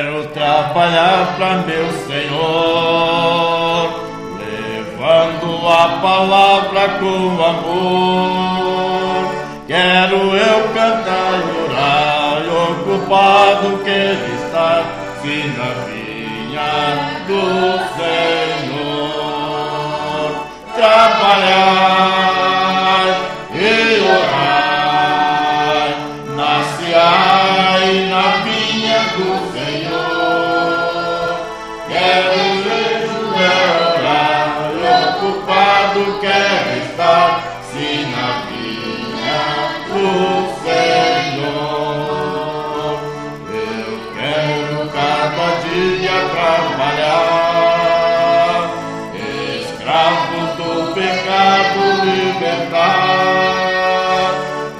quero trabalhar para meu Senhor, levando a palavra com amor. Quero eu cantar e orar, ocupado que Ele está, se na vinha do Senhor. Trabalhar e orar na seara e na vinha do Senhor. Quero orar e ocupado quero estar, se na vinha do Senhor. Eu quero cada dia trabalhar, escravos do pecado libertar,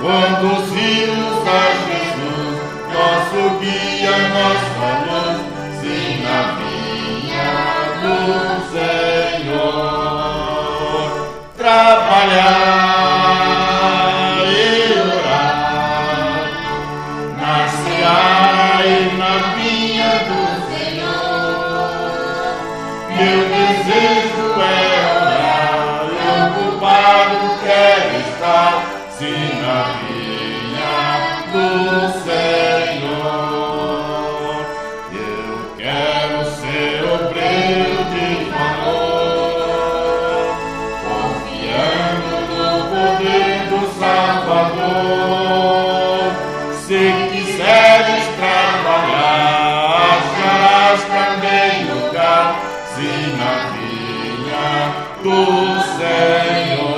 conduzi-los a Jesus, nosso guia, nossa luz, se na vinha do Senhor. Trabalhar e orar na seara e na vinha do Senhor. Meu desejo é orar e ocupado quero estar, se na vinha do Senhor. Eu quero ser obreiro de valor, confiando no poder do Salvador. Se quiseres trabalhar, acharás também lugar, se na vinha do Senhor.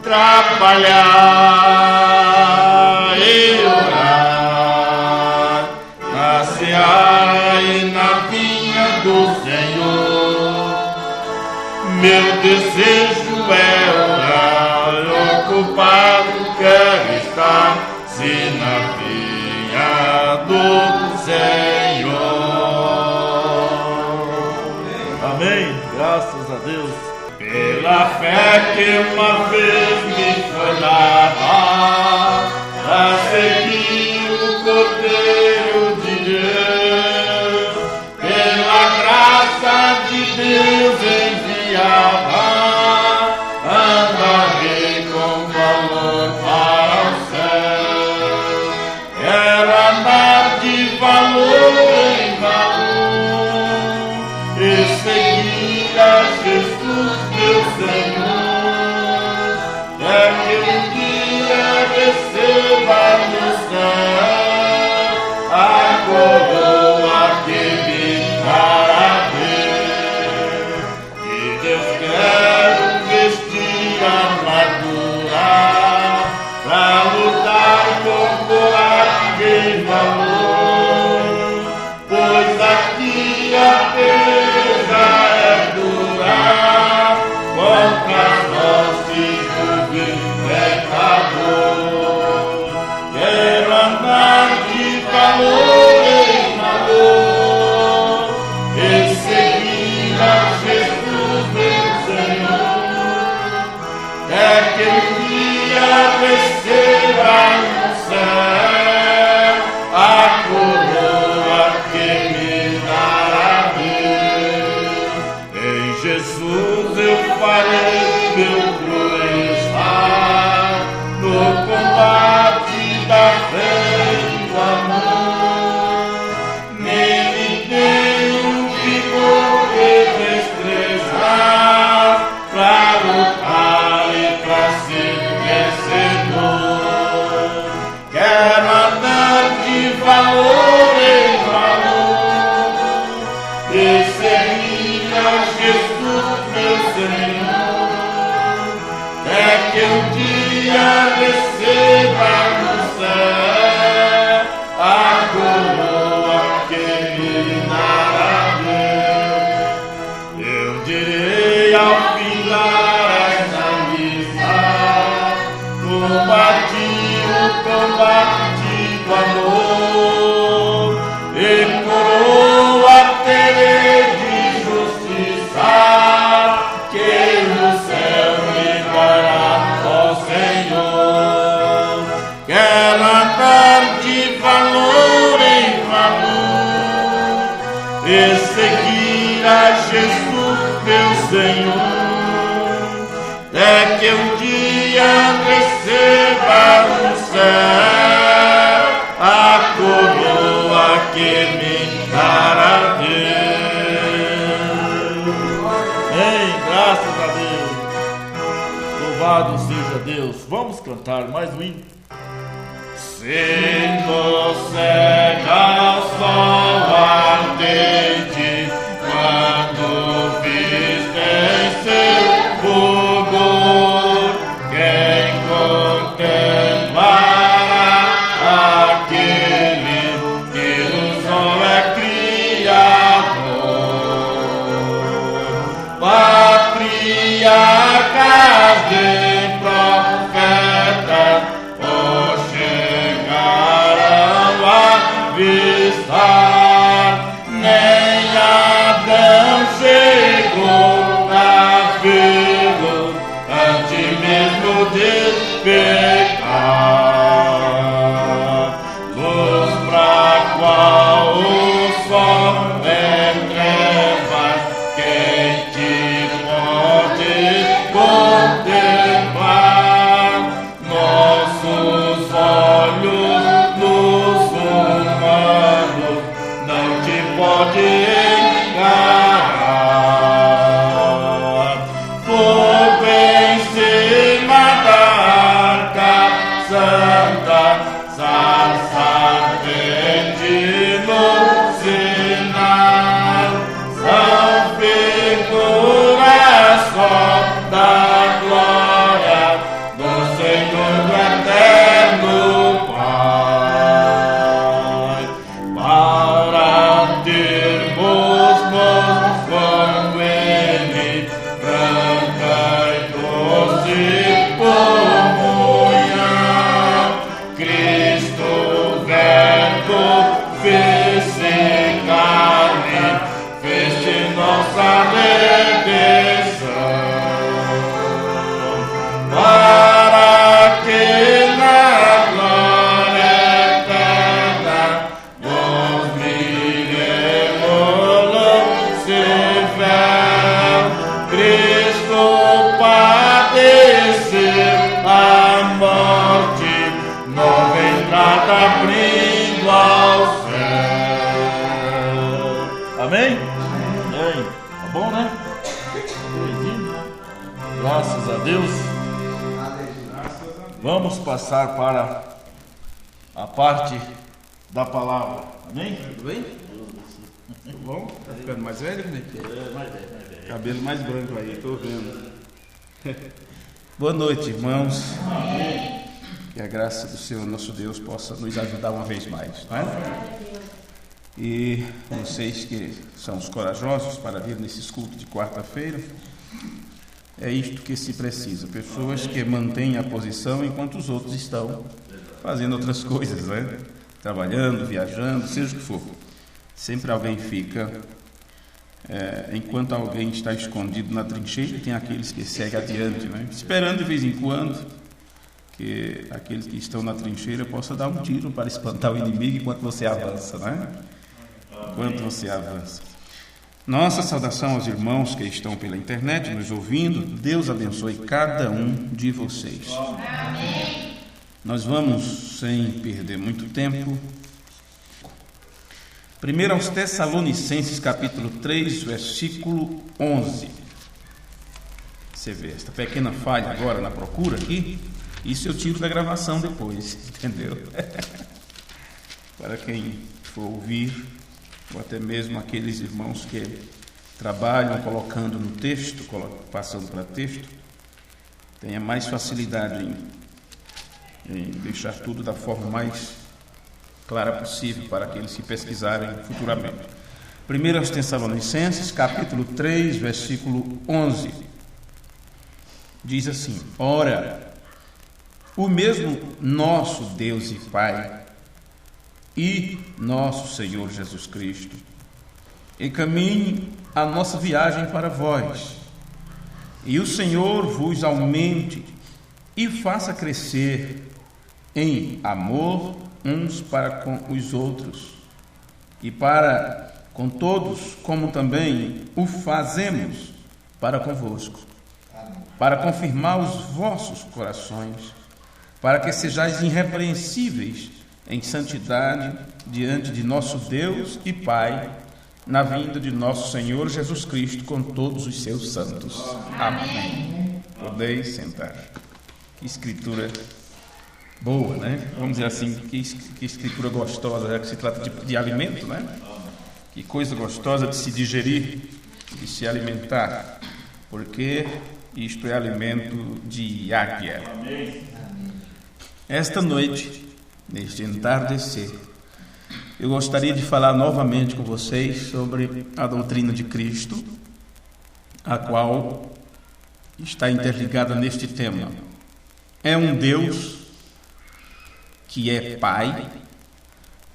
Trabalhar e orar na seara e na vinha do Senhor. Meu desejo é orar, ocupado quero estar, se na vinha do Senhor. Amém. Graças a Deus. Pela fé que uma vez me foi dada, para seguir o Cordeiro de Deus, pela graça de Deus enviada, andarei com valor para o céu. Quero andar de valor em valor e seguir a Jesus, meu Senhor, é que um dia Jesus, meu Senhor, até que um dia receba no céu a coroa que me dará Deus. Ei, graças a Deus. Louvado seja Deus. Vamos cantar mais um hino. Sendo cega ao sol ardente, quando viste em seu fulgor, quem contemplará aquele que no sol é criador? Patriarcas de profetas nem Adão chegou a vê-lo antes mesmo de pecar. Luz pra qual o sol é trevas, quem te pode contemplar? Nossos olhos pode encarar. Fogo em cima da arca santa, sarça ardente no sinal, são figuras só da glória do Senhor do eterno Pai. Para termos nós com Ele branca e doce comunhão, Cristo Verbo fez-se carne, fez-se nossa redenção, para que na glória eterna nós Cristo padeceu a morte, nova entrada abrindo ao céu. Amém? Amém. Tá bom, né? Graças a Deus. Vamos passar para a parte da palavra. Amém? Tudo bem? Tudo bom? Tá ficando mais velho, né? Mais velho. Cabelo mais branco aí, tô vendo. Boa noite, irmãos. Amém. Que a graça do Senhor nosso Deus possa nos ajudar uma vez mais, não é? E vocês que são os corajosos para vir nesses cultos de quarta-feira, é isto que se precisa. Pessoas que mantêm a posição enquanto os outros estão fazendo outras coisas, né? Trabalhando, viajando, seja o que for. Sempre alguém fica... enquanto alguém está escondido na trincheira, tem aqueles que seguem adiante, né? Esperando de vez em quando que aqueles que estão na trincheira possam dar um tiro para espantar o inimigo enquanto você avança, né? Enquanto você avança. Nossa saudação aos irmãos que estão pela internet nos ouvindo. Deus abençoe cada um de vocês. Amém. Nós vamos, sem perder muito tempo, 1 aos Tessalonicenses, capítulo 3, versículo 11. Você vê, esta pequena falha agora na procura aqui, isso eu tiro da gravação depois, entendeu? Para quem for ouvir, ou até mesmo aqueles irmãos que trabalham colocando no texto, passando para texto, tenha mais facilidade em deixar tudo da forma mais clara possível para aqueles que pesquisarem futuramente. 1 aos Tessalonicenses, capítulo 3, versículo 11, diz assim: Ora, o mesmo nosso Deus e Pai e nosso Senhor Jesus Cristo encaminhe a nossa viagem para vós, e o Senhor vos aumente e faça crescer em amor uns para com os outros e para com todos, como também o fazemos para convosco, para confirmar os vossos corações, para que sejais irrepreensíveis em santidade diante de nosso Deus e Pai, na vinda de nosso Senhor Jesus Cristo com todos os seus santos. Amém. Podeis sentar. Que escritura boa, né? Vamos dizer assim, que escritura gostosa, já que se trata de alimento, né? Que coisa gostosa de se digerir, de se alimentar, porque isto é alimento de águia. Esta noite, neste entardecer, eu gostaria de falar novamente com vocês sobre a doutrina de Cristo, a qual está interligada neste tema. É um Deus que é Pai,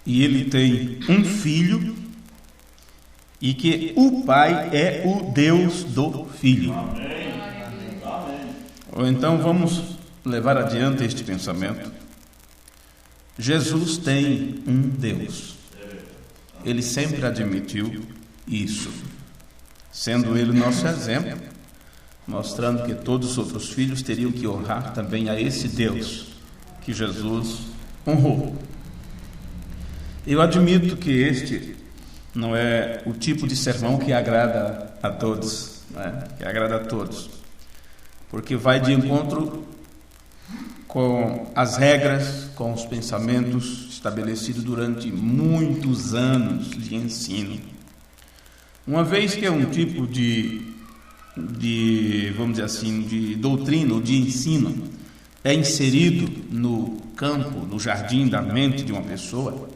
e Ele tem um Filho, e que o Pai é o Deus do Filho. Ou então vamos levar adiante este pensamento. Jesus tem um Deus. Ele sempre admitiu isso, sendo Ele nosso exemplo, mostrando que todos os outros filhos teriam que honrar também a esse Deus que Jesus honrou. Eu admito que este não é o tipo de sermão que agrada a todos, né? Que agrada a todos, porque vai de encontro com as regras, com os pensamentos estabelecidos durante muitos anos de ensino. Uma vez que é um tipo de vamos dizer assim, de doutrina ou de ensino é inserido no campo, no jardim da mente de uma pessoa,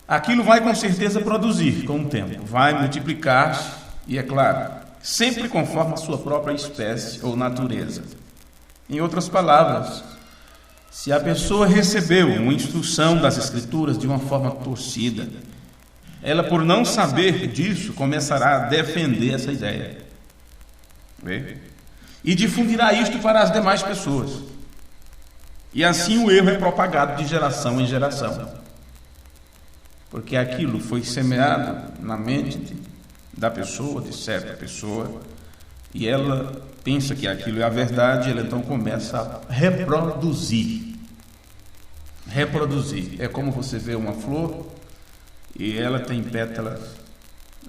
aquilo vai com certeza produzir com o tempo, vai multiplicar-se e, é claro, sempre conforme a sua própria espécie ou natureza. Em outras palavras, se a pessoa recebeu uma instrução das Escrituras de uma forma torcida, ela, por não saber disso, começará a defender essa ideia. Vê? E difundirá isto para as demais pessoas. E assim o erro é propagado de geração em geração. Porque aquilo foi semeado na mente da pessoa, de certa pessoa, e ela pensa que aquilo é a verdade, ela então começa a reproduzir. Reproduzir. É como você vê uma flor e ela tem pétalas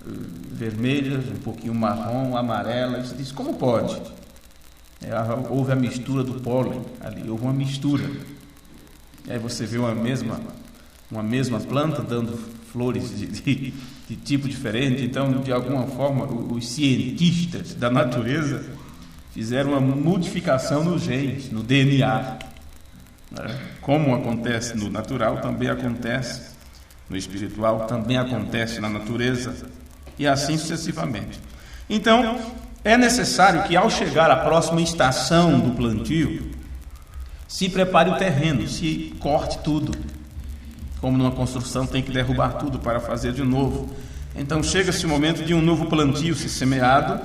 vermelhas, um pouquinho marrom, amarelas. Você diz, como pode? Houve a mistura do pólen ali, houve uma mistura. E aí você vê uma mesma planta dando flores de tipo diferente. Então, de alguma forma, os cientistas da natureza fizeram uma modificação nos genes, no DNA. Como acontece no natural, também acontece no espiritual, também acontece na natureza, e assim sucessivamente. Então, é necessário que, ao chegar à próxima estação do plantio, se prepare o terreno, se corte tudo. Como numa construção tem que derrubar tudo para fazer de novo. Então chega-se o momento de um novo plantio ser semeado,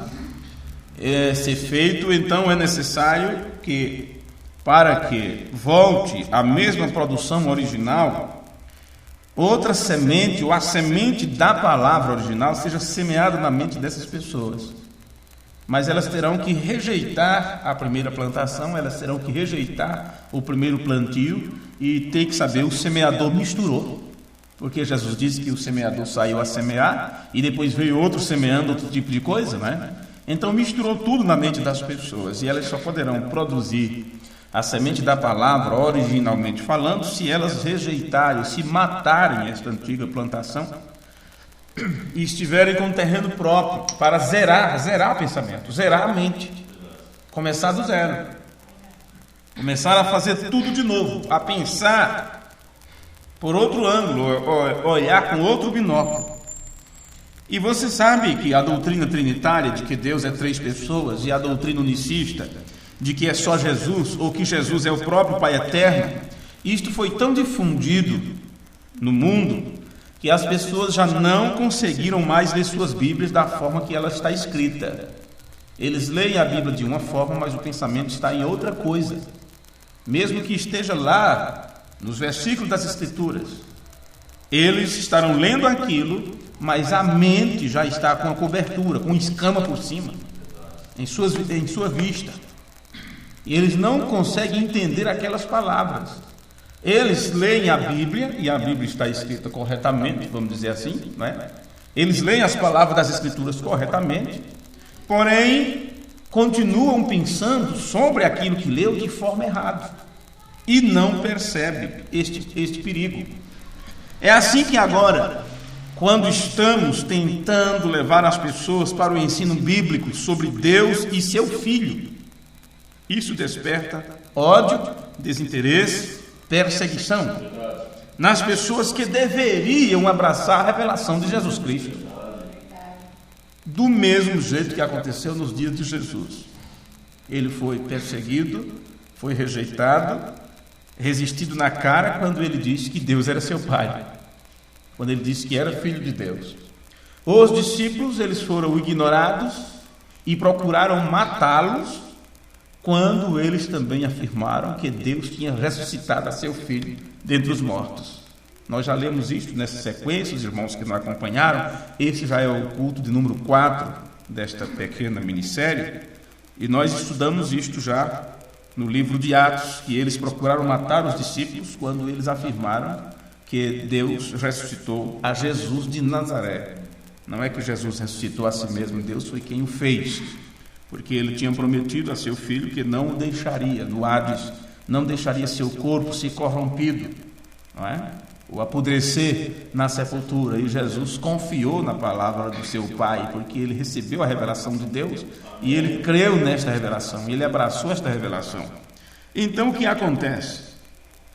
ser feito. Então é necessário que, para que volte a mesma produção original, outra semente, ou a semente da palavra original, seja semeada na mente dessas pessoas. Mas elas terão que rejeitar a primeira plantação, elas terão que rejeitar o primeiro plantio e ter que saber, o semeador misturou. Porque Jesus disse que o semeador saiu a semear e depois veio outro semeando outro tipo de coisa, né? Então misturou tudo na mente das pessoas e elas só poderão produzir a semente da palavra, originalmente falando, se elas rejeitarem, se matarem esta antiga plantação e estiverem com o terreno próprio para zerar o pensamento, zerar a mente, começar do zero, começar a fazer tudo de novo, a pensar por outro ângulo, olhar com outro binóculo. E você sabe que a doutrina trinitária de que Deus é 3 pessoas e a doutrina unicista de que é só Jesus, ou que Jesus é o próprio Pai Eterno, isto foi tão difundido no mundo que as pessoas já não conseguiram mais ler suas Bíblias da forma que ela está escrita. Eles leem a Bíblia de uma forma, mas o pensamento está em outra coisa, mesmo que esteja lá nos versículos das Escrituras. Eles estarão lendo aquilo, mas a mente já está com a cobertura, com escama por cima, em sua vista. E eles não conseguem entender aquelas palavras. Eles leem a Bíblia, e a Bíblia está escrita corretamente, vamos dizer assim, não é? Eles leem as palavras das Escrituras corretamente, porém, continuam pensando sobre aquilo que leu de forma errada, e não percebe este perigo. É assim que agora, quando estamos tentando levar as pessoas para o ensino bíblico sobre Deus e seu Filho, isso desperta ódio, desinteresse, perseguição nas pessoas que deveriam abraçar a revelação de Jesus Cristo, do mesmo jeito que aconteceu nos dias de Jesus. Ele foi perseguido, foi rejeitado, resistido na cara quando ele disse que Deus era seu Pai, quando ele disse que era Filho de Deus. Os discípulos, eles foram ignorados e procuraram matá-los quando eles também afirmaram que Deus tinha ressuscitado a seu Filho dentre os mortos. Nós já lemos isto nessa sequência, os irmãos que não acompanharam. Esse já é o culto de número 4 desta pequena minissérie, e nós estudamos isto já no livro de Atos, que eles procuraram matar os discípulos quando eles afirmaram que Deus ressuscitou a Jesus de Nazaré. Não é que Jesus ressuscitou a si mesmo, Deus foi quem o fez, porque ele tinha prometido a seu filho que não o deixaria no Hades, não deixaria seu corpo ser corrompido, não é? Ou apodrecer na sepultura. E Jesus confiou na palavra do seu Pai, porque ele recebeu a revelação de Deus e ele creu nesta revelação, ele abraçou esta revelação. Então o que acontece?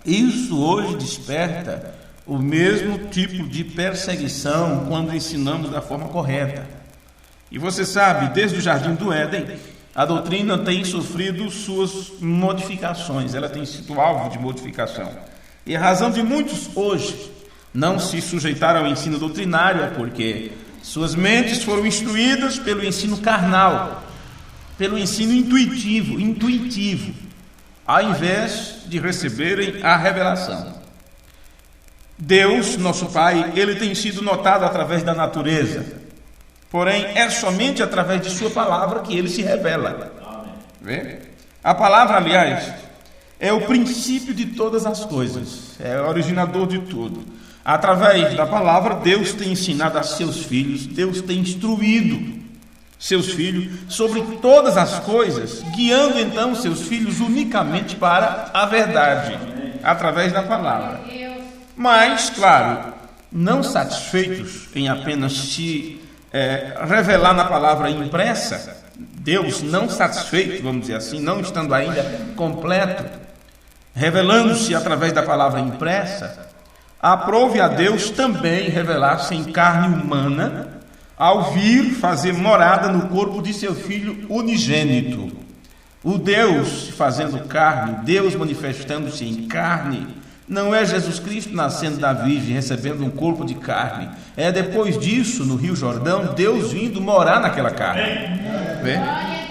Isso hoje desperta o mesmo tipo de perseguição quando ensinamos da forma correta. E você sabe, desde o Jardim do Éden, a doutrina tem sofrido suas modificações, ela tem sido alvo de modificação. E a razão de muitos hoje não se sujeitaram ao ensino doutrinário é porque suas mentes foram instruídas pelo ensino carnal, pelo ensino intuitivo, ao invés de receberem a revelação. Deus, nosso Pai, ele tem sido notado através da natureza. Porém, é somente através de sua palavra que ele se revela. Vê? A palavra, aliás, é o princípio de todas as coisas, é o originador de tudo. Através da palavra, Deus tem ensinado a seus filhos, Deus tem instruído seus filhos sobre todas as coisas, guiando então seus filhos unicamente para a verdade, através da palavra. Mas, claro, não satisfeitos em apenas se revelar na palavra impressa, Deus não satisfeito, vamos dizer assim, não estando ainda completo, revelando-se através da palavra impressa, aprove a Deus também revelar-se em carne humana, ao vir fazer morada no corpo de seu Filho unigênito. O Deus fazendo carne, Deus manifestando-se em carne, não é Jesus Cristo nascendo da Virgem, recebendo um corpo de carne. É depois disso, no Rio Jordão, Deus vindo morar naquela carne. Vê?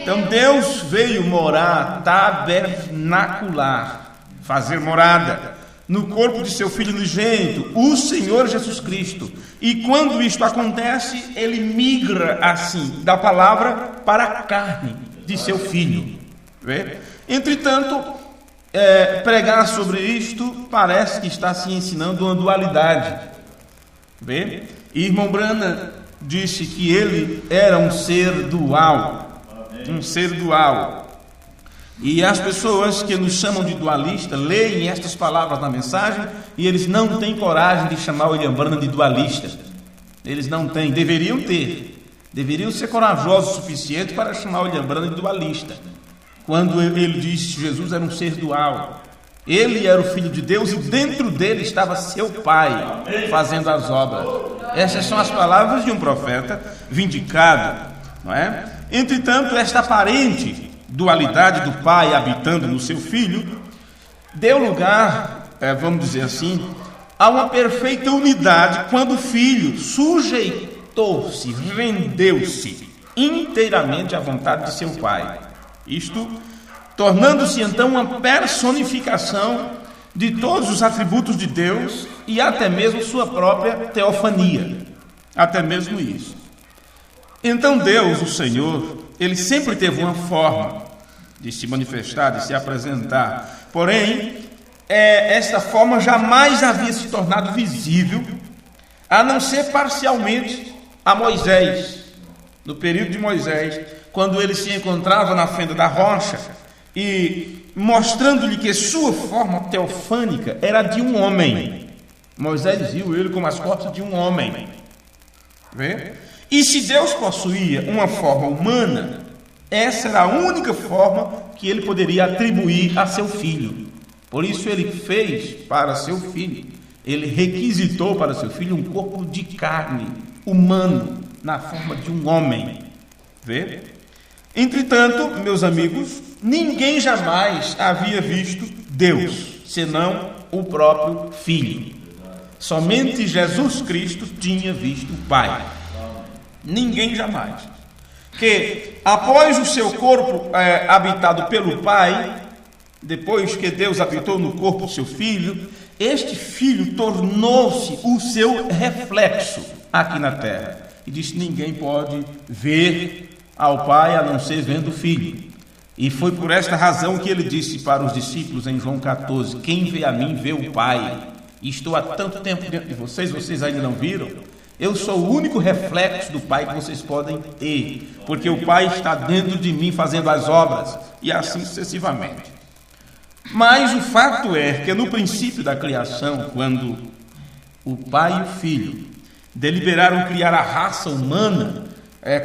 Então Deus veio morar, tabernacular, fazer morada no corpo de seu Filho unigênito, o Senhor Jesus Cristo. E quando isto acontece, ele migra assim, da palavra para a carne de seu Filho. Vê? Entretanto, pregar sobre isto parece que está se ensinando uma dualidade. Vê? E irmão Branham disse que ele era um ser dual. Um ser dual. E as pessoas que nos chamam de dualista leem estas palavras na mensagem e eles não têm coragem de chamar o William Branham de dualista. Eles não têm, deveriam ter. Deveriam ser corajosos o suficiente para chamar o William Branham de dualista. Quando ele disse que Jesus era um ser dual, ele era o Filho de Deus e dentro dele estava seu Pai fazendo as obras. Essas são as palavras de um profeta vindicado, não é? Entretanto, esta aparente dualidade do Pai habitando no seu Filho deu lugar, vamos dizer assim, a uma perfeita unidade quando o Filho sujeitou-se, rendeu-se inteiramente à vontade de seu Pai. Isto tornando-se então uma personificação de todos os atributos de Deus e até mesmo sua própria teofania. Até mesmo isso. Então Deus, o Senhor, ele sempre teve uma forma de se manifestar, de se apresentar. Porém, esta forma jamais havia se tornado visível, a não ser parcialmente a Moisés. No período de Moisés, quando ele se encontrava na fenda da rocha e mostrando-lhe que sua forma teofânica era de um homem. Moisés viu ele como as costas de um homem. Vê? E se Deus possuía uma forma humana, essa era a única forma que ele poderia atribuir a seu filho. Por isso ele fez para seu filho, ele requisitou para seu filho um corpo de carne, humano, na forma de um homem. Vê? Entretanto, meus amigos, ninguém jamais havia visto Deus, senão o próprio Filho. Somente Jesus Cristo tinha visto o Pai. Ninguém jamais. Que após o seu corpo habitado pelo Pai, depois que Deus habitou no corpo do seu Filho, este Filho tornou-se o seu reflexo aqui na terra. E disse: ninguém pode ver ao Pai a não ser vendo o Filho. E foi por esta razão que ele disse para os discípulos em João 14: quem vê a mim vê o Pai. E estou há tanto tempo dentro de vocês, vocês ainda não viram? Eu sou o único reflexo do Pai que vocês podem ter, porque o Pai está dentro de mim fazendo as obras, e assim sucessivamente. Mas o fato é que no princípio da criação, quando o Pai e o Filho deliberaram criar a raça humana,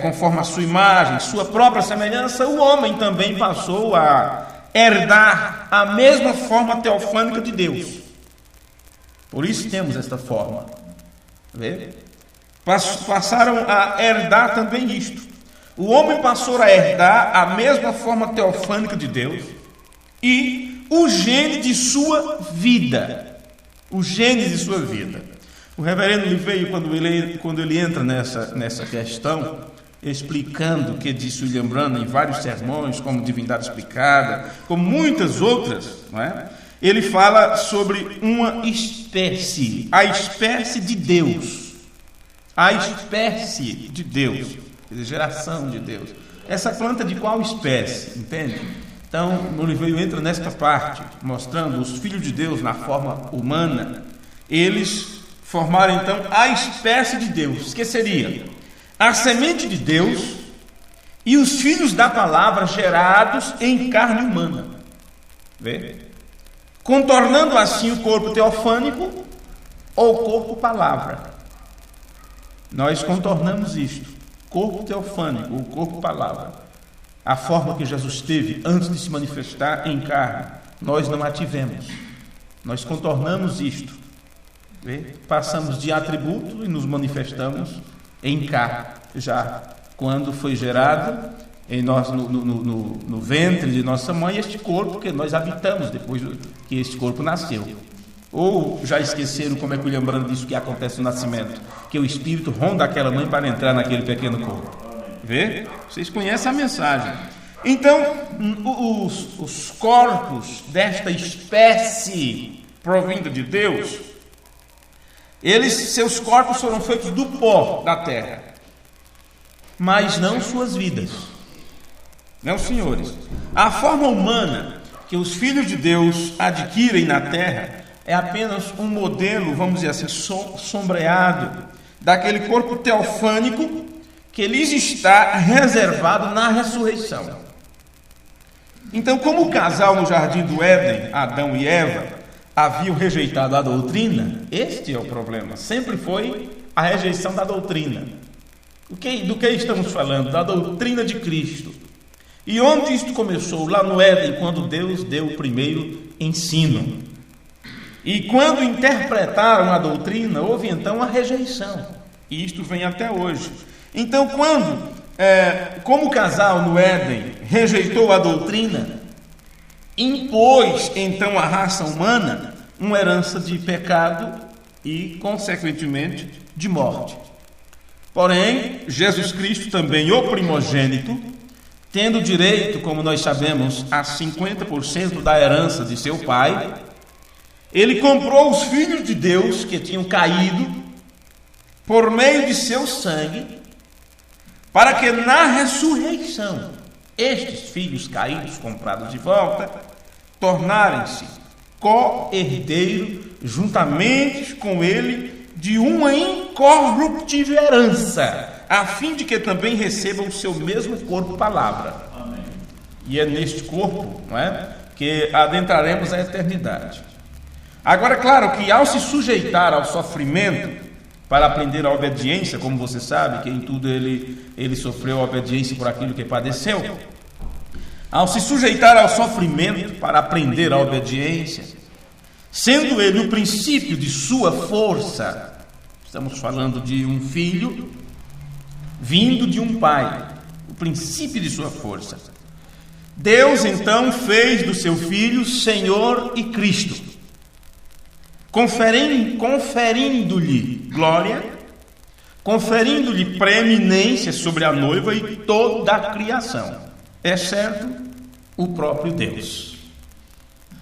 conforme a sua imagem, sua própria semelhança, o homem também passou a herdar a mesma forma teofânica de Deus. Por isso temos esta forma. Vê? Passaram a herdar também isto. O homem passou a herdar a mesma forma teofânica de Deus e o gene de sua vida. O gene de sua vida. O reverendo Liveio, quando ele entra nessa questão, explicando o que disse William Branham em vários sermões, como Divindade Explicada, como muitas outras, não é? Ele fala sobre uma espécie, a espécie de Deus. A espécie de Deus, quer dizer, geração de Deus. Essa planta de qual espécie, entende? Então, o Liveio entra nesta parte, mostrando os filhos de Deus na forma humana. Eles formaram, então, a espécie de Deus, que seria a semente de Deus e os filhos da palavra gerados em carne humana. Vê? Contornando assim o corpo teofânico ou corpo palavra. Nós contornamos isto, corpo teofânico, o corpo palavra. A forma que Jesus teve antes de se manifestar em carne, nós não a tivemos. Nós contornamos isto. Vê? Passamos de atributo e nos manifestamos em carne, já quando foi gerado em nós, no ventre de nossa mãe, este corpo que nós habitamos depois que este corpo nasceu. Ou já esqueceram como é que o William Branham disse que acontece no nascimento? Que o espírito ronda aquela mãe para entrar naquele pequeno corpo. Vê? Vocês conhecem a mensagem. Então, os corpos desta espécie provinda de Deus, seus corpos foram feitos do pó da terra, mas não suas vidas. Não, senhores. A forma humana que os filhos de Deus adquirem na terra é apenas um modelo, vamos dizer assim, sombreado daquele corpo teofânico que lhes está reservado na ressurreição. Então, como o casal no jardim do Éden, Adão e Eva, haviam rejeitado a doutrina, este é o problema. Sempre foi a rejeição da doutrina. Do que estamos falando? Da doutrina de Cristo. E onde isto começou? Lá no Éden, quando Deus deu o primeiro ensino. E quando interpretaram a doutrina, houve então a rejeição. E isto vem até hoje. Então, como o casal no Éden rejeitou a doutrina, impôs então à raça humana uma herança de pecado e, consequentemente, de morte. Porém, Jesus Cristo também, o primogênito, tendo direito, como nós sabemos, a 50% da herança de seu pai, Ele comprou os filhos de Deus que tinham caído por meio de seu sangue, para que na ressurreição estes filhos caídos, comprados de volta, tornarem-se co-herdeiros juntamente com ele de uma incorruptível herança, a fim de que também recebam o seu mesmo corpo, palavra. Amém. E é neste corpo, não é, que adentraremos a eternidade. Agora, claro que ao se sujeitar ao sofrimento para aprender a obediência, como você sabe, que em tudo ele sofreu a obediência por aquilo que padeceu, ao se sujeitar ao sofrimento para aprender a obediência, sendo ele o princípio de sua força, estamos falando de um filho vindo de um pai, o princípio de sua força, Deus então fez do seu filho Senhor e Cristo, conferindo-lhe glória, conferindo-lhe preeminência sobre a noiva e toda a criação, exceto o próprio Deus.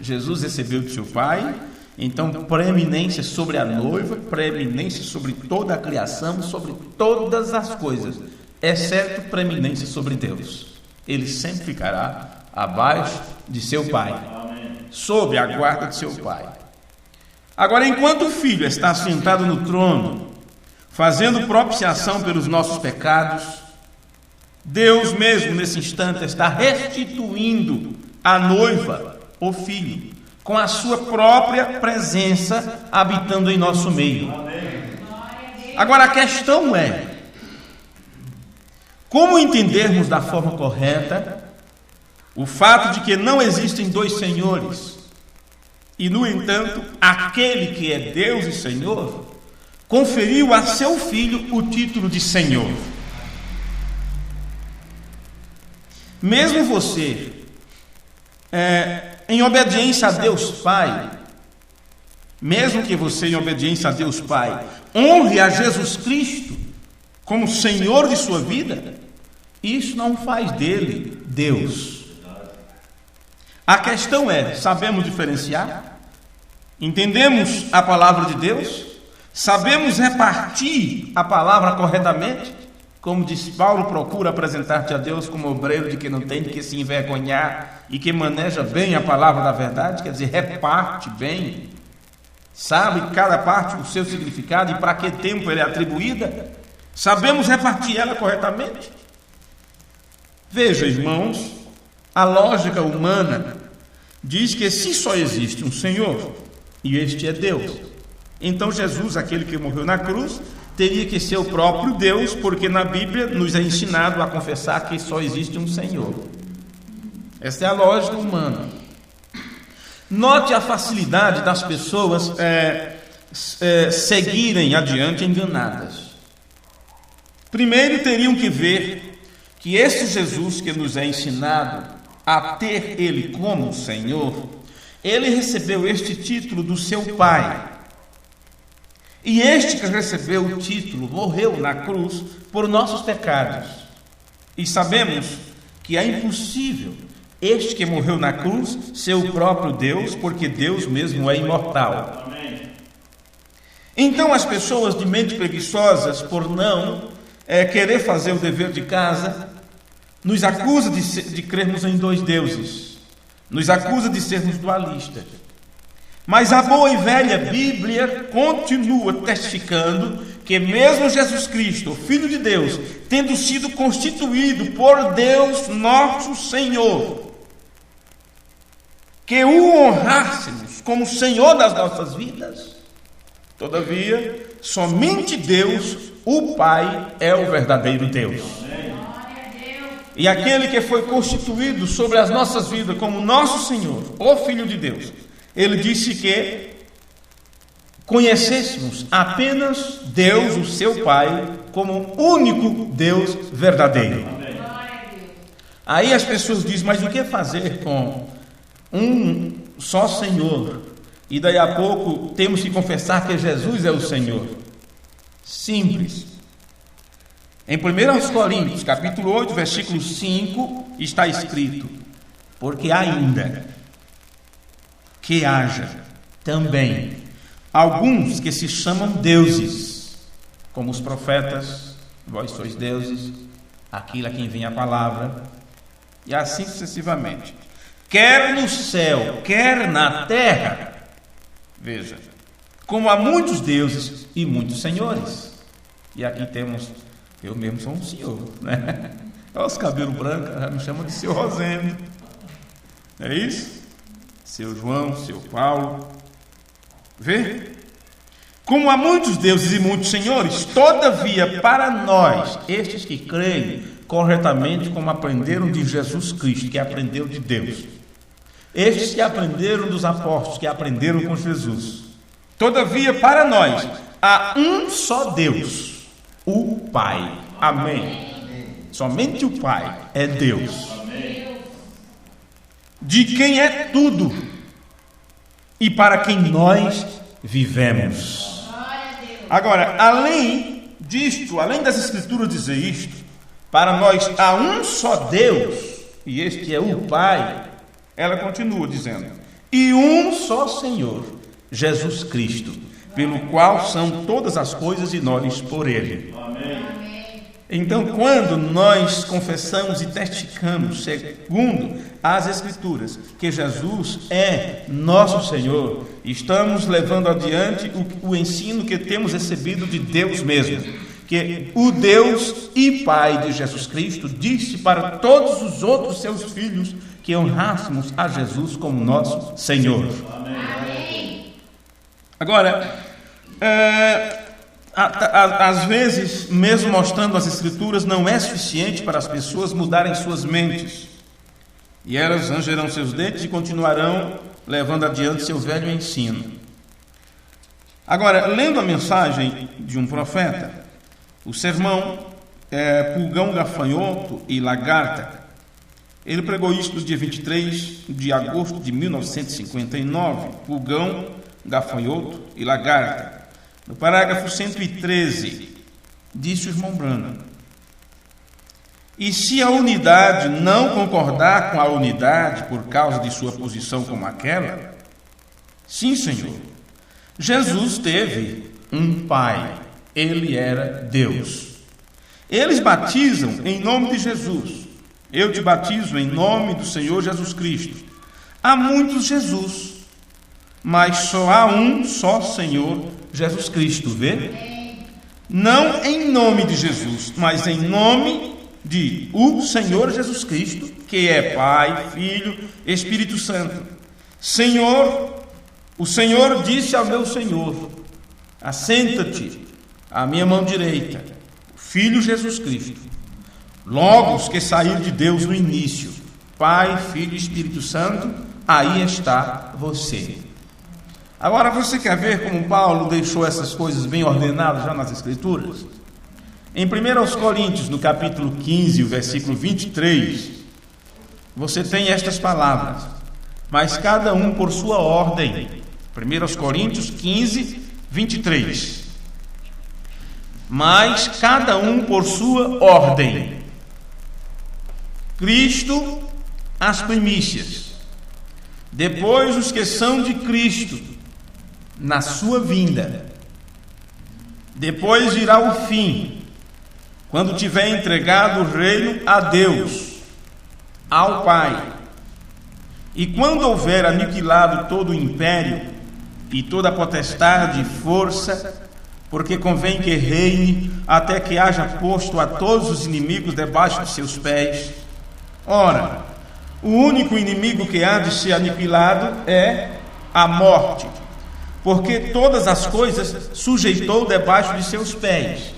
Jesus recebeu de seu Pai, então, preeminência sobre a noiva, preeminência sobre toda a criação, sobre todas as coisas, exceto preeminência sobre Deus. Ele sempre ficará abaixo de seu Pai, sob a guarda de seu Pai. Agora, enquanto o Filho está sentado no trono, fazendo propiciação pelos nossos pecados, Deus mesmo nesse instante está restituindo a noiva, o Filho, com a sua própria presença habitando em nosso meio. Agora, a questão é: como entendermos da forma correta o fato de que não existem dois senhores e, no entanto, aquele que é Deus e Senhor conferiu a seu Filho o título de Senhor? Mesmo você, em obediência a Deus Pai, mesmo que você, em obediência a Deus Pai, honre a Jesus Cristo como Senhor de sua vida, isso não faz dele Deus. A questão é: sabemos diferenciar? Entendemos a palavra de Deus? Sabemos repartir a palavra corretamente? Como diz Paulo, procura apresentar-te a Deus como obreiro de que não tem de que se envergonhar e que maneja bem a palavra da verdade, quer dizer, reparte bem, sabe cada parte o seu significado e para que tempo ela é atribuída. Sabemos repartir ela corretamente? Veja, irmãos, a lógica humana diz que se só existe um Senhor, e este é Deus, então Jesus, aquele que morreu na cruz, teria que ser o próprio Deus, porque na Bíblia nos é ensinado a confessar que só existe um Senhor. Essa é a lógica humana. Note a facilidade das pessoas seguirem adiante enganadas. Primeiro teriam que ver que esse Jesus que nos é ensinado a ter Ele como Senhor, Ele recebeu este título do seu Pai. E este que recebeu o título morreu na cruz por nossos pecados. E sabemos que é impossível este que morreu na cruz ser o próprio Deus, porque Deus mesmo é imortal. Amém. Então as pessoas de mente preguiçosas, por não querer fazer o dever de casa, nos acusa de crermos em dois deuses, nos acusa de sermos dualistas. Mas a boa e velha Bíblia continua testificando que mesmo Jesus Cristo, o Filho de Deus, tendo sido constituído por Deus nosso Senhor, que o honrássemos como Senhor das nossas vidas, todavia, somente Deus, o Pai, é o verdadeiro Deus. E aquele que foi constituído sobre as nossas vidas como nosso Senhor, o Filho de Deus, Ele disse que conhecêssemos apenas Deus, o seu Pai, como o único Deus verdadeiro. Aí as pessoas dizem: mas o que fazer com um só Senhor? E daí a pouco temos que confessar que Jesus é o Senhor. Simples. Em 1 Coríntios, capítulo 8, versículo 5, está escrito: porque ainda que haja também alguns que se chamam deuses, como os profetas, vós sois deuses, aquilo a quem vem a palavra, e assim sucessivamente. Quer no céu, quer na terra. Veja, como há muitos deuses e muitos senhores. E aqui temos, eu mesmo sou um senhor, né? Olha os cabelos brancos, já me chamam de seu Rosendo. É isso? Seu João, seu Paulo. Vê? Como há muitos deuses e muitos senhores, todavia para nós, estes que creem corretamente como aprenderam de Jesus Cristo, que aprendeu de Deus, estes que aprenderam dos apóstolos, que aprenderam com Jesus, todavia para nós há um só Deus, o Pai. Amém. Somente o Pai é Deus, de quem é tudo e para quem nós vivemos. Agora, além disto, além das Escrituras dizer isto, para nós há um só Deus, e este é o Pai, ela continua dizendo, e um só Senhor, Jesus Cristo, pelo qual são todas as coisas e nós por Ele. Amém. Então, quando nós confessamos e testificamos, segundo as Escrituras, que Jesus é nosso Senhor, estamos levando adiante o ensino que temos recebido de Deus mesmo, que o Deus e Pai de Jesus Cristo disse para todos os outros seus filhos que honrássemos a Jesus como nosso Senhor. Amém. Agora, às vezes, mesmo mostrando as Escrituras, não é suficiente para as pessoas mudarem suas mentes. E elas rangerão seus dentes e continuarão levando adiante seu velho ensino. Agora, lendo a mensagem de um profeta, o sermão Pulgão, Gafanhoto e Lagarta, ele pregou isso no dia 23 de agosto de 1959, Pulgão, Gafanhoto e Lagarta. No parágrafo 113, disse o irmão Branham, e se a unidade não concordar com a unidade por causa de sua posição como aquela, sim, Senhor, Jesus teve um Pai, Ele era Deus. Eles batizam em nome de Jesus, eu te batizo em nome do Senhor Jesus Cristo. Há muitos Jesus, mas só há um só Senhor Jesus Cristo, vê? Não em nome de Jesus, mas em nome de o Senhor Jesus Cristo, que é Pai, Filho, Espírito Santo. Senhor, o Senhor disse ao meu Senhor, assenta-te à minha mão direita, Filho Jesus Cristo. Logo os que saíram de Deus no início, Pai, Filho e Espírito Santo, aí está você. Agora, você quer ver como Paulo deixou essas coisas bem ordenadas já nas Escrituras? Em 1 Coríntios, no capítulo 15, o versículo 23, você tem estas palavras, mas cada um por sua ordem. 1 Coríntios 15, 23. Mas cada um por sua ordem. Cristo, as primícias. Depois os que são de Cristo, na sua vinda. Depois virá o fim, quando tiver entregado o reino a Deus, ao Pai. E quando houver aniquilado todo o império e toda a potestade e força, porque convém que reine até que haja posto a todos os inimigos debaixo de seus pés. Ora, o único inimigo que há de ser aniquilado é a morte, porque todas as coisas sujeitou debaixo de seus pés.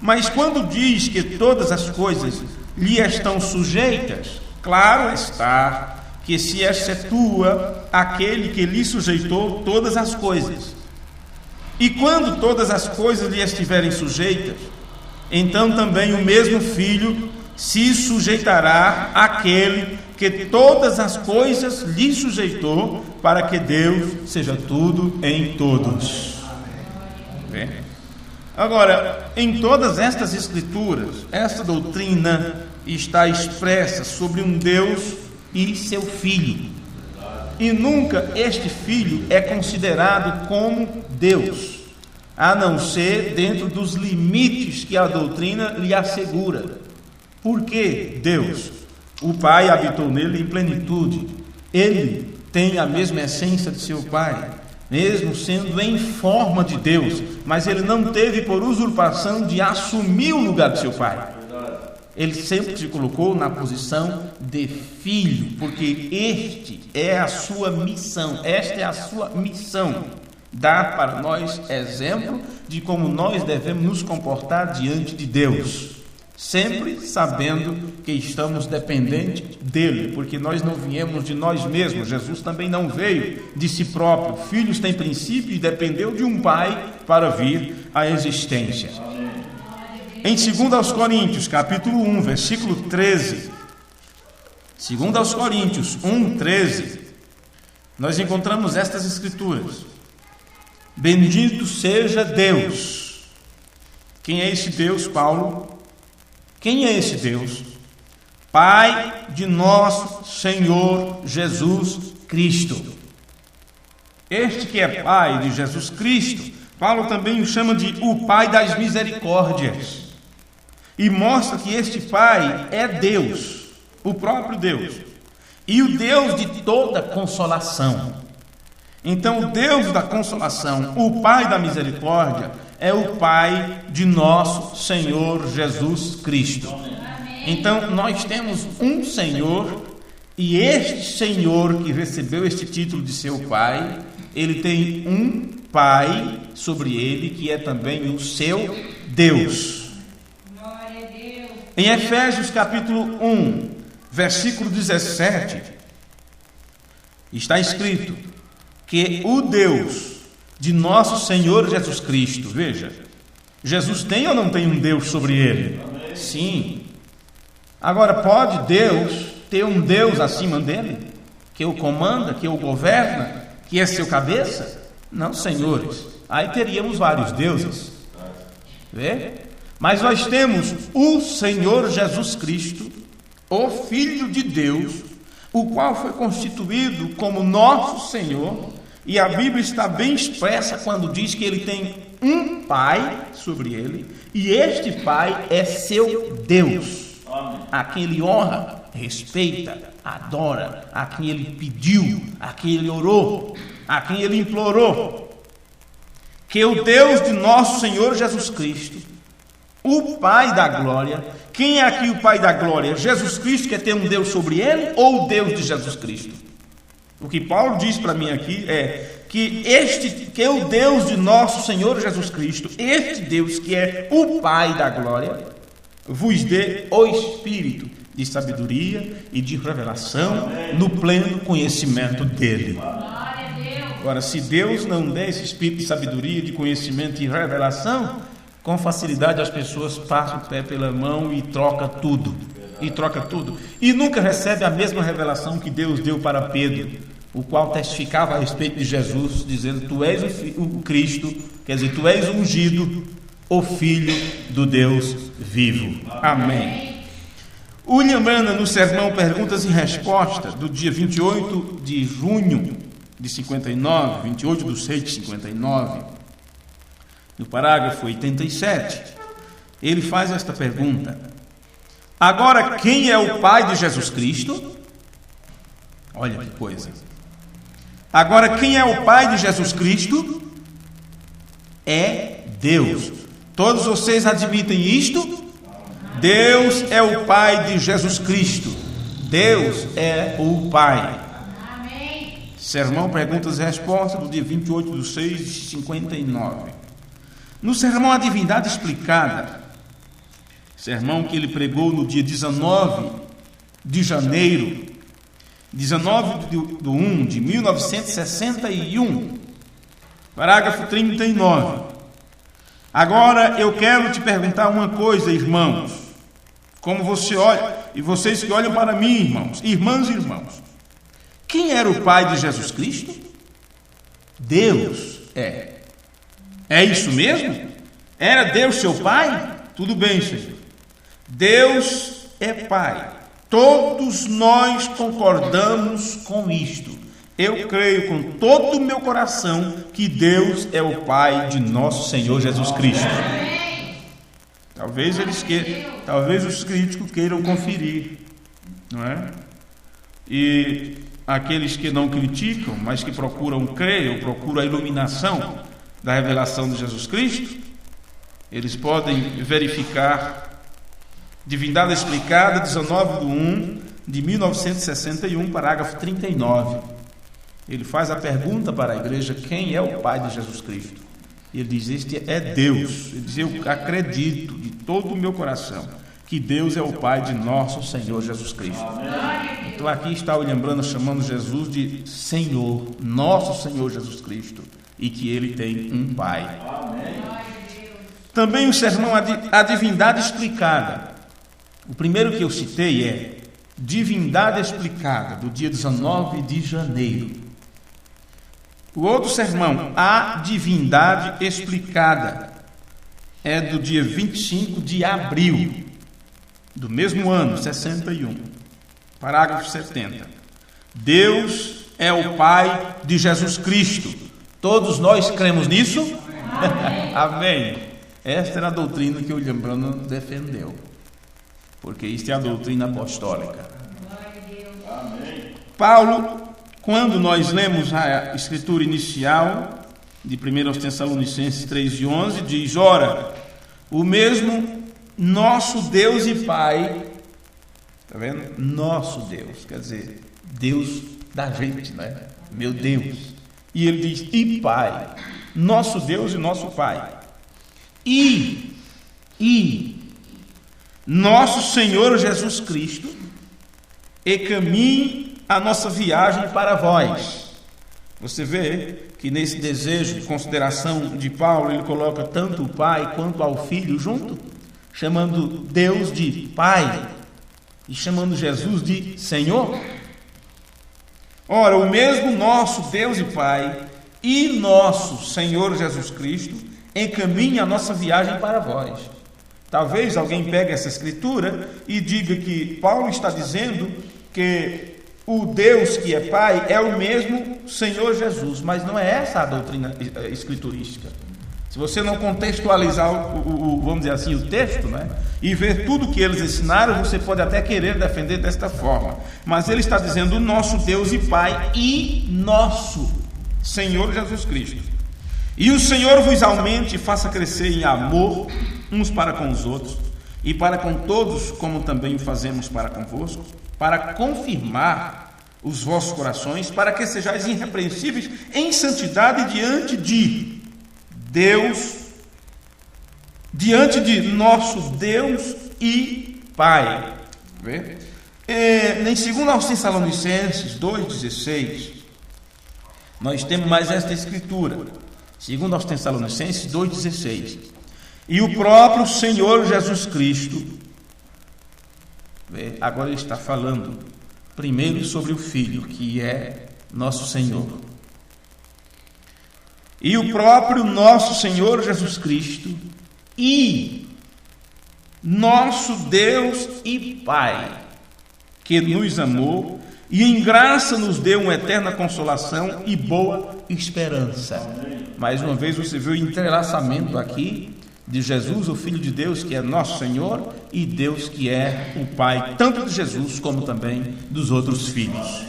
Mas quando diz que todas as coisas lhe estão sujeitas, claro está que se excetua aquele que lhe sujeitou todas as coisas. E quando todas as coisas lhe estiverem sujeitas, então também o mesmo Filho se sujeitará àquele que todas as coisas lhe sujeitou, para que Deus seja tudo em todos. Bem, agora, em todas estas Escrituras, esta doutrina está expressa sobre um Deus e seu Filho. e nunca este filho é considerado como Deus, a não ser dentro dos limites que a doutrina lhe assegura. Por que Deus? O Pai habitou nele em plenitude. Ele tem a mesma essência de seu Pai, mesmo sendo em forma de Deus, mas ele não teve por usurpação de assumir o lugar de seu Pai. Ele sempre se colocou na posição de filho, porque esta é a sua missão, dar para nós exemplo de como nós devemos nos comportar diante de Deus, sempre sabendo que estamos dependentes dele, porque nós não viemos de nós mesmos. Jesus também não veio de si próprio. Filhos têm princípio e dependeu de um pai para vir à existência. Em 2 Coríntios, capítulo 1, versículo 13, 2 Coríntios 1, 13, nós encontramos estas escrituras: bendito seja Deus. Quem é esse Deus, Paulo? Quem é esse Deus? Pai de nosso Senhor Jesus Cristo. Este que é Pai de Jesus Cristo, Paulo também o chama de o Pai das misericórdias. E mostra que este Pai é Deus, o próprio Deus, e o Deus de toda consolação. Então, o Deus da consolação, o Pai da misericórdia, é o Pai de nosso Senhor Jesus Cristo. Então, nós temos um Senhor, e este Senhor que recebeu este título de seu Pai, ele tem um Pai sobre ele, que é também o seu Deus. Em Efésios capítulo 1, versículo 17, está escrito que o Deus de nosso Senhor Jesus Cristo, veja, Jesus tem ou não tem um Deus sobre ele? Sim. Agora, pode Deus ter um Deus acima dele, que o comanda, que o governa, que é seu cabeça? Não, senhores, aí teríamos vários deuses. Vê? Mas nós temos o Senhor Jesus Cristo, o Filho de Deus, o qual foi constituído como nosso Senhor, e a Bíblia está bem expressa quando diz que ele tem um Pai sobre ele, e este Pai é seu Deus, a quem ele honra, respeita, adora, a quem ele pediu, a quem ele orou, a quem ele implorou. Que o Deus de nosso Senhor Jesus Cristo, o Pai da glória. Quem é aqui o Pai da glória? Jesus Cristo, quer ter um Deus sobre ele, ou o Deus de Jesus Cristo? O que Paulo diz para mim aqui é que é o Deus de nosso Senhor Jesus Cristo, este Deus que é o Pai da glória, vos dê o espírito de sabedoria e de revelação no pleno conhecimento dele. Agora, se Deus não der esse espírito de sabedoria, de conhecimento e revelação, com facilidade as pessoas passam o pé pela mão e troca tudo. E nunca recebe a mesma revelação que Deus deu para Pedro, o qual testificava a respeito de Jesus, dizendo: tu és o Cristo, quer dizer, tu és o ungido, o Filho do Deus vivo. Amém. William Branham, no sermão Perguntas e Respostas, do dia 28 de junho de 59, 28 de 6 de 59, no parágrafo 87, ele faz esta pergunta: agora, quem é o Pai de Jesus Cristo? Olha que coisa. Agora, quem é o Pai de Jesus Cristo? É Deus. Todos vocês admitem isto? Deus é o Pai de Jesus Cristo. Deus é o Pai. Amém. Sermão Perguntas e Respostas, do dia 28 de 6 de 59. No sermão A Divindade Explicada, sermão que ele pregou no dia 19 de janeiro, 19 de 1 de 1961, parágrafo 39. Agora eu quero te perguntar uma coisa, irmãos, como você olha, e vocês que olham para mim, irmãos, irmãs e irmãos, quem era o Pai de Jesus Cristo? Deus é. É isso mesmo? Era Deus seu Pai? Tudo bem, Senhor. Deus é Pai. Todos nós concordamos com isto. Eu creio com todo o meu coração que Deus é o Pai de nosso Senhor Jesus Cristo. Talvez os críticos queiram conferir, não é? E aqueles que não criticam, mas que procuram crer ou procuram a iluminação da revelação de Jesus Cristo, eles podem verificar Divindade Explicada, 19/1 de 1961, parágrafo 39. Ele faz a pergunta para a igreja: quem é o Pai de Jesus Cristo? E ele diz: este é Deus. Ele diz: eu acredito de todo o meu coração que Deus é o Pai de nosso Senhor Jesus Cristo. Amém. Então aqui está William Branham chamando Jesus de Senhor, nosso Senhor Jesus Cristo, e que ele tem um Pai. Amém. Também o sermão A Divindade Explicada. O primeiro que eu citei é Divindade Explicada, do dia 19 de janeiro. O outro sermão, A Divindade Explicada, é do dia 25 de abril do mesmo ano, 61, parágrafo 70. Deus é o Pai de Jesus Cristo. Todos nós cremos nisso? Amém. Amém. Esta era a doutrina que o William Branham defendeu, porque isto é a doutrina apostólica. Amém. Paulo, quando nós lemos a escritura inicial de 1 Tessalonicenses 3:11, diz: ora, o mesmo nosso Deus e Pai, está vendo? Nosso Deus, quer dizer, Deus da gente, né? Meu Deus. E ele diz: e Pai, nosso Deus e nosso Pai. E nosso Senhor Jesus Cristo, e caminhe a nossa viagem para vós. Você vê que nesse desejo de consideração de Paulo, ele coloca tanto o Pai quanto ao Filho junto, chamando Deus de Pai e chamando Jesus de Senhor. Ora, o mesmo nosso Deus e Pai e nosso Senhor Jesus Cristo encaminha a nossa viagem para vós. Talvez alguém pegue essa escritura e diga que Paulo está dizendo que o Deus que é Pai é o mesmo Senhor Jesus, mas não é essa a doutrina escriturística. Se você não contextualizar vamos dizer assim, o texto, né, e ver tudo que eles ensinaram, você pode até querer defender desta forma. Mas ele está dizendo: o nosso Deus e Pai e nosso Senhor Jesus Cristo. E o Senhor vos aumente e faça crescer em amor uns para com os outros, e para com todos, como também o fazemos para convosco, para confirmar os vossos corações, para que sejais irrepreensíveis em santidade diante de Deus, diante de nosso Deus e Pai. Vê? Em 2 Tessalonicenses 2,16, nós temos mais esta escritura. 2 Tessalonicenses 2,16. E o próprio Senhor Jesus Cristo, vê? Agora ele está falando primeiro sobre o Filho, que é nosso Senhor. E o próprio nosso Senhor Jesus Cristo e nosso Deus e Pai, que nos amou e em graça nos deu uma eterna consolação e boa esperança. Mais uma vez você vê o entrelaçamento aqui de Jesus, o Filho de Deus, que é nosso Senhor, e Deus, que é o Pai, tanto de Jesus como também dos outros filhos.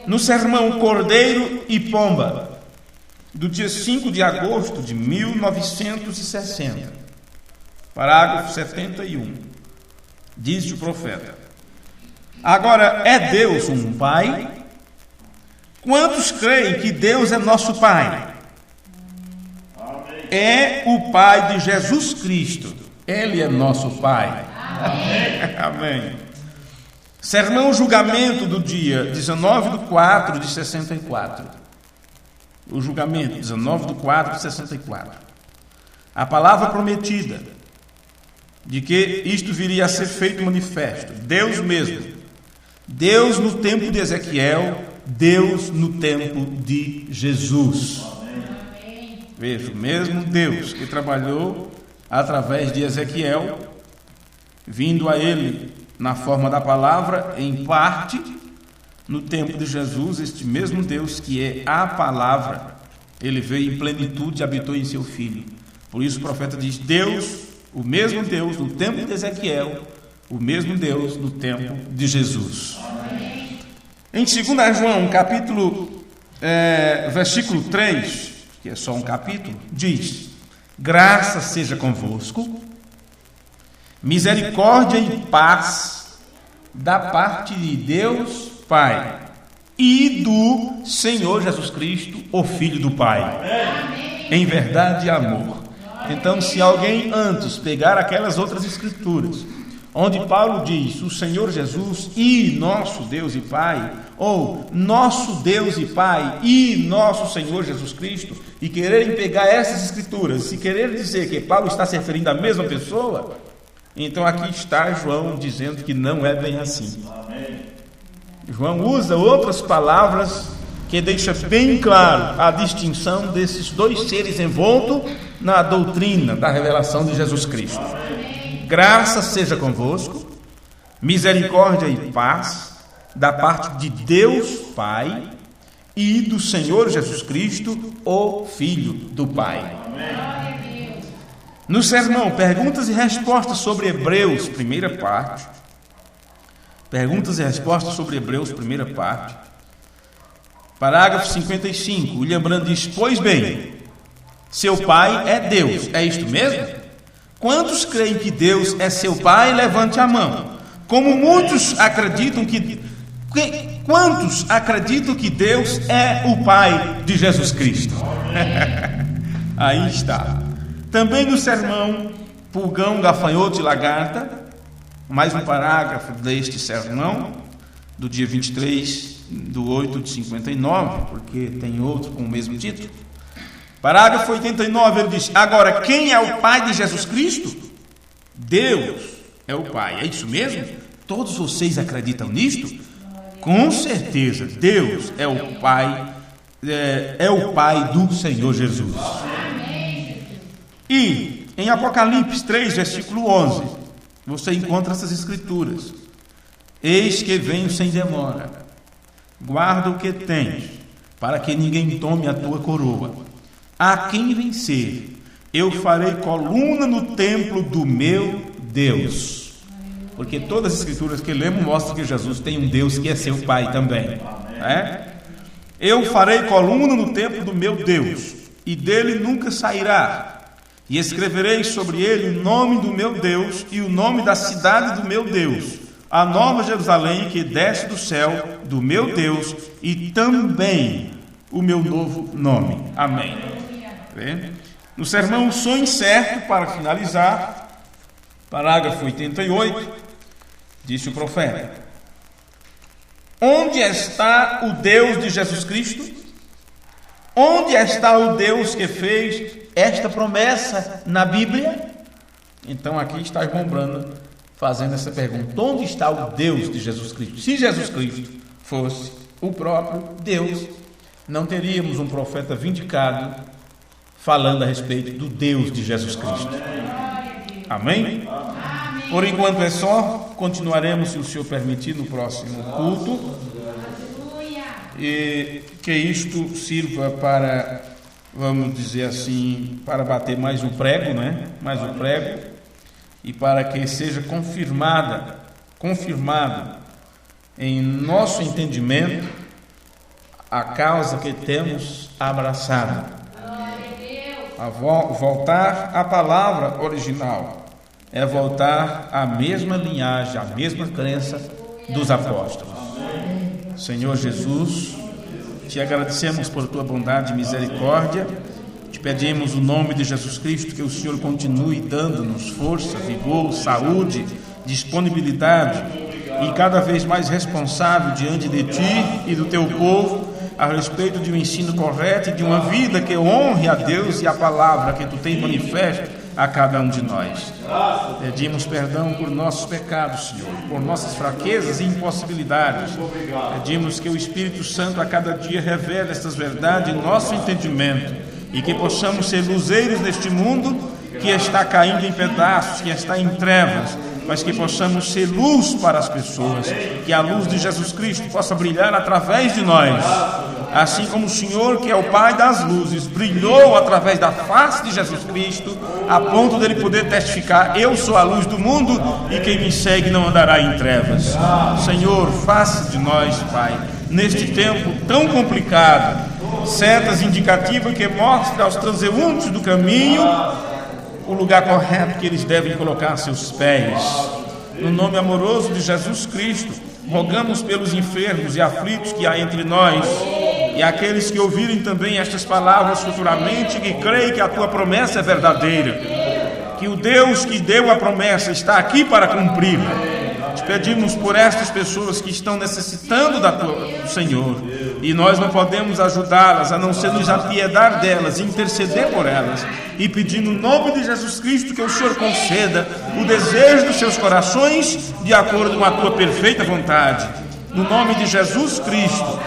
No sermão Cordeiro e Pomba, do dia 5 de agosto de 1960, parágrafo 71, diz o profeta: agora, é Deus um Pai? Quantos creem que Deus é nosso Pai? É o Pai de Jesus Cristo. Ele é nosso Pai. Amém. Amém. Sermão Julgamento, do dia 19/4 de 64. O julgamento, 19/4 de 64. A palavra prometida de que isto viria a ser feito manifesto. Deus mesmo. Deus no tempo de Ezequiel, Deus no tempo de Jesus. Veja, o mesmo Deus que trabalhou através de Ezequiel, vindo a ele na forma da palavra, em parte, no tempo de Jesus, este mesmo Deus que é a palavra, ele veio em plenitude e habitou em seu Filho. Por isso o profeta diz: Deus, o mesmo Deus no tempo de Ezequiel, o mesmo Deus no tempo de Jesus. Amém. Em 2 João, versículo 3, que é só um capítulo, diz: graça seja convosco, misericórdia e paz da parte de Deus Pai e do Senhor Jesus Cristo, o Filho do Pai. Amém. Em verdade e amor. Então, se alguém antes pegar aquelas outras escrituras, onde Paulo diz o Senhor Jesus e nosso Deus e Pai, ou nosso Deus e Pai e nosso Senhor Jesus Cristo, e quererem pegar essas escrituras, se quererem dizer que Paulo está se referindo à mesma pessoa, então aqui está João dizendo que não é bem assim. Amém. João usa outras palavras que deixa bem claro a distinção desses dois seres envoltos na doutrina da revelação de Jesus Cristo. Amém. Graça seja convosco, misericórdia e paz da parte de Deus Pai e do Senhor Jesus Cristo, o Filho do Pai. Amém. No sermão, perguntas e respostas sobre Hebreus, primeira parte. Perguntas e respostas sobre Hebreus, primeira parte. Parágrafo 55. William Branham diz: pois bem, seu pai é Deus. É isto mesmo? Quantos creem que Deus é seu pai? Levante a mão. Como muitos acreditam quantos acreditam que Deus é o Pai de Jesus Cristo? Aí está. Também no sermão Pulgão, Gafanhoto e Lagarta, mais um parágrafo deste sermão, do dia 23/8/59, porque tem outro com o mesmo título. Parágrafo 89, ele diz: agora, quem é o Pai de Jesus Cristo? Deus é o Pai. É isso mesmo? Todos vocês acreditam nisto? Com certeza, Deus é o Pai, é o Pai do Senhor Jesus. E em Apocalipse 3, versículo 11, você encontra essas escrituras: eis que venho sem demora, guarda o que tens, para que ninguém tome a tua coroa. A quem vencer, eu farei coluna no templo do meu Deus. Porque todas as escrituras que lemos mostram que Jesus tem um Deus que é seu Pai também. Eu farei coluna no templo do meu Deus, e dele nunca sairá. E escreverei sobre ele o nome do meu Deus e o nome da cidade do meu Deus, a nova Jerusalém que desce do céu do meu Deus, e também o meu novo nome. Amém. No sermão Sonho Certo, para finalizar, parágrafo 88, disse o profeta: onde está o Deus de Jesus Cristo? Onde está o Deus que fez esta promessa na Bíblia? Então aqui está João Branham fazendo essa pergunta: onde está o Deus de Jesus Cristo? Se Jesus Cristo fosse o próprio Deus, não teríamos um profeta vindicado falando a respeito do Deus de Jesus Cristo. Amém? Por enquanto é só. Continuaremos, se o Senhor permitir, no próximo culto. E que isto sirva para, vamos dizer assim, para bater mais um prego, né? Mais um prego. E para que seja confirmado em nosso entendimento a causa que temos abraçado. A voltar à palavra original é voltar à mesma linhagem, à mesma crença dos apóstolos. Senhor Jesus, te agradecemos por tua bondade e misericórdia. Te pedimos, no nome de Jesus Cristo, que o Senhor continue dando-nos força, vigor, saúde, disponibilidade e cada vez mais responsável diante de ti e do teu povo a respeito de um ensino correto e de uma vida que honre a Deus e a palavra que tu tens manifesto a cada um de nós. Pedimos perdão por nossos pecados, Senhor, por nossas fraquezas e impossibilidades. Pedimos que o Espírito Santo a cada dia revele estas verdades em nosso entendimento e que possamos ser luzeiros neste mundo que está caindo em pedaços, que está em trevas, mas que possamos ser luz para as pessoas, que a luz de Jesus Cristo possa brilhar através de nós, assim como o Senhor, que é o Pai das luzes, brilhou através da face de Jesus Cristo, a ponto dele poder testificar: eu sou a luz do mundo e quem me segue não andará em trevas. Senhor, faça de nós, Pai, neste tempo tão complicado, setas indicativas que mostrem aos transeuntes do caminho o lugar correto que eles devem colocar seus pés. No nome amoroso de Jesus Cristo, rogamos pelos enfermos e aflitos que há entre nós, e aqueles que ouvirem também estas palavras futuramente, que creem que a tua promessa é verdadeira, que o Deus que deu a promessa está aqui para cumpri-la. Te pedimos por estas pessoas que estão necessitando do Senhor, e nós não podemos ajudá-las a não ser nos apiedar delas, interceder por elas, e pedir no nome de Jesus Cristo que o Senhor conceda o desejo dos seus corações de acordo com a tua perfeita vontade. No nome de Jesus Cristo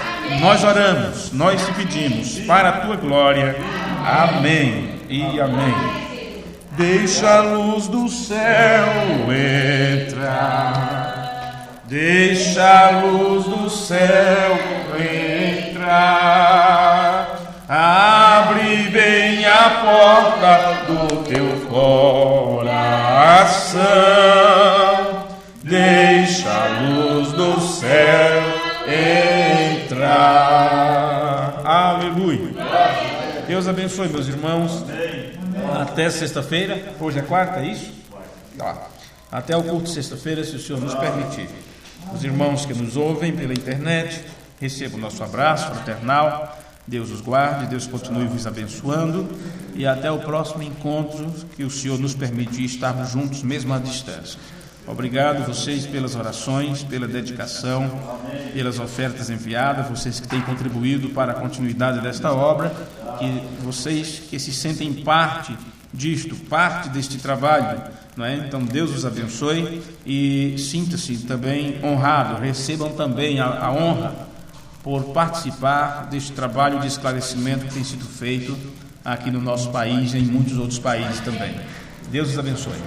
nós oramos, nós te pedimos, para a tua glória. Amém e amém. Deixa a luz do céu entrar, deixa a luz do céu entrar, abre bem a porta do teu coração, deixa a luz do céu entrar. Aleluia. Deus abençoe, meus irmãos. Até sexta-feira. Hoje é quarta, é isso? Até o culto de sexta-feira, se o Senhor nos permitir. Os irmãos que nos ouvem pela internet, recebam o nosso abraço fraternal. Deus os guarde, Deus continue vos abençoando. E até o próximo encontro, que o Senhor nos permitir estarmos juntos, mesmo à distância. Obrigado vocês pelas orações, pela dedicação, pelas ofertas enviadas, vocês que têm contribuído para a continuidade desta obra, que vocês que se sentem parte disto, parte deste trabalho, não é? Então Deus os abençoe e sinta-se também honrado, recebam também a honra por participar deste trabalho de esclarecimento que tem sido feito aqui no nosso país e em muitos outros países também. Deus os abençoe.